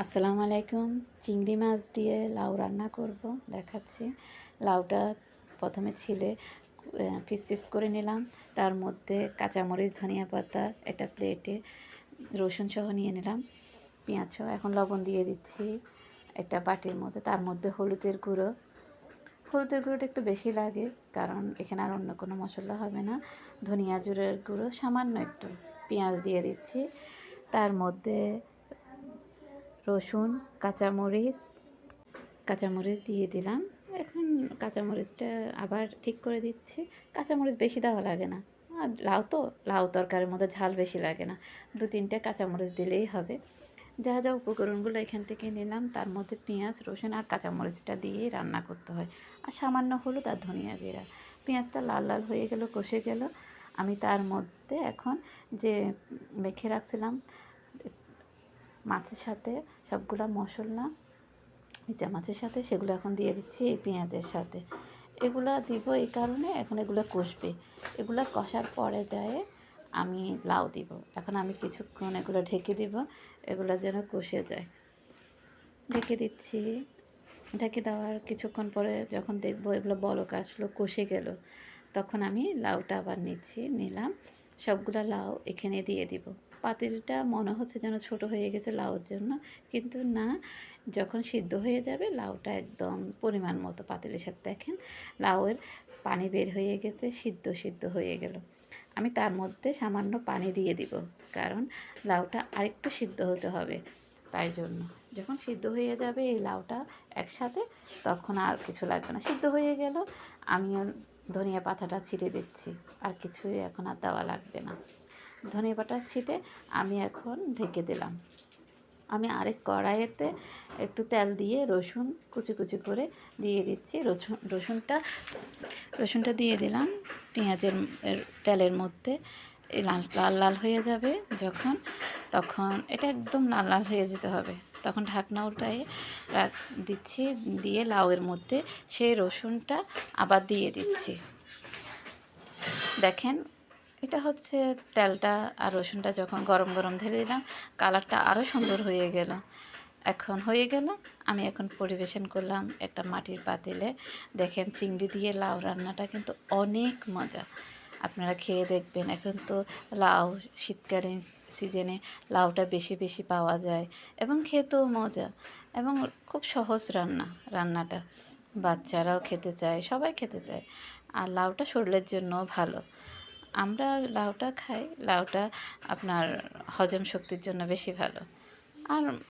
আসসালামু আলাইকুম। চিংড়ি মাছ দিয়ে লাউ রান্না করব দেখাচ্ছি। লাউটা প্রথমে ছিলে পিস পিস করে নিলাম। তার মধ্যে কাঁচামরিচ, ধনিয়া পাতা একটা প্লেটে রসুন সহ নিয়ে নিলাম, পেঁয়াজ সহ। এখন লবণ দিয়ে দিচ্ছি একটা বাটির মধ্যে। তার মধ্যে হলুদের গুঁড়োটা একটু বেশি লাগে, কারণ এখানে আর অন্য কোনো মশলা হবে না। ধনিয়া জিরার গুঁড়ো সামান্য একটু। পেঁয়াজ দিয়ে দিচ্ছি, তার মধ্যে রসুন, কাঁচামরিচ দিয়ে দিলাম। এখন কাঁচামরিচটা আবার ঠিক করে দিচ্ছি। কাঁচামরিচ বেশি দেওয়া লাগে না, আর লাউ তরকারির মধ্যে ঝাল বেশি লাগে না। 2-3টে কাঁচামরিচ দিলেই হবে। যা যা উপকরণগুলো এখান থেকে নিলাম, তার মধ্যে পেঁয়াজ, রসুন আর কাঁচামরিচটা দিয়েই রান্না করতে হয়। আর সামান্য হলুদ আর ধনিয়া জিরা। পেঁয়াজটা লাল লাল হয়ে গেল, কষে গেল। আমি তার মধ্যে এখন যে মেখে রাখছিলাম মাছের সাথে সবগুলা মশলা, ভেজা মাছের সাথে, সেগুলো এখন দিয়ে দিচ্ছি এই পেঁয়াজের সাথে। এগুলা দিব এই কারণে, এখন এগুলো কষবে। এগুলো কষার পরে যায় আমি লাউ দিব। এখন আমি কিছুক্ষণ এগুলো ঢেকে দিব, এগুলো যেন কষে যায়। ঢেকে দিচ্ছি। ঢেকে দেওয়ার কিছুক্ষণ পরে যখন দেখবো এগুলো বলক আসলো, কষে গেল, তখন আমি লাউটা আবার নিলাম। সবগুলো লাউ এখানে দিয়ে দিব। পাতিলটা মনে হচ্ছে যেন ছোট হয়ে গেছে লাউর জন্য, কিন্তু না, যখন সিদ্ধ হয়ে যাবে লাউটা একদম পরিমাণ মতো পাতিলের সাথে দেখেন লাউয়ের পানি বের হয়ে গেছে, সিদ্ধ হয়ে গেল। আমি তার মধ্যে সামান্য পানি দিয়ে দিব, কারণ লাউটা আরেকটু সিদ্ধ হতে হবে। তাই জন্য যখন সিদ্ধ হয়ে যাবে এই লাউটা একসাথে, তখন আর কিছু লাগবে না। সিদ্ধ হয়ে গেল, আমি ধনিয়া পাতাটা ছিটে দিচ্ছি। আর কিছুই এখন আর দেওয়া লাগবে না। ধনিয়া পাতা ছিটে আমি এখন ঢেকে দিলাম। আমি আরেক কড়াইতে একটু তেল দিয়ে রসুন কুচি করে দিয়ে দিচ্ছি। রসুনটা দিয়ে দিলাম পেঁয়াজের তেলের মধ্যে। লাল হয়ে যাবে যখন, তখন এটা একদম লাল হয়ে যেতে হবে। তখন ঢাকনা উল্টায়ে দিচ্ছি, দিয়ে লাউয়ের মধ্যে সেই রসুনটা আবার দিয়ে দিচ্ছি। দেখেন, এটা হচ্ছে তেলটা আর রসুনটা যখন গরম ঢেলে দিলাম, কালারটা আরও সুন্দর হয়ে গেল। এখন হয়ে গেল, আমি এখন পরিবেশন করলাম একটা মাটির পাতিলে। দেখেন, চিংড়ি দিয়ে লাউ রান্নাটা কিন্তু অনেক মজা। আপনারা খেয়ে দেখবেন। এখন তো লাউ শীতকালীন সিজনে লাউটা বেশি পাওয়া যায়, এবং খেতেও মজা, এবং খুব সহজ রান্নাটা বাচ্চারাও খেতে চায়, সবাই খেতে চায়। আর লাউটা শরীরের জন্যও ভালো। আমরা লাউটা খাই, লাউটা আপনার হজম শক্তির জন্য বেশি ভালো। আর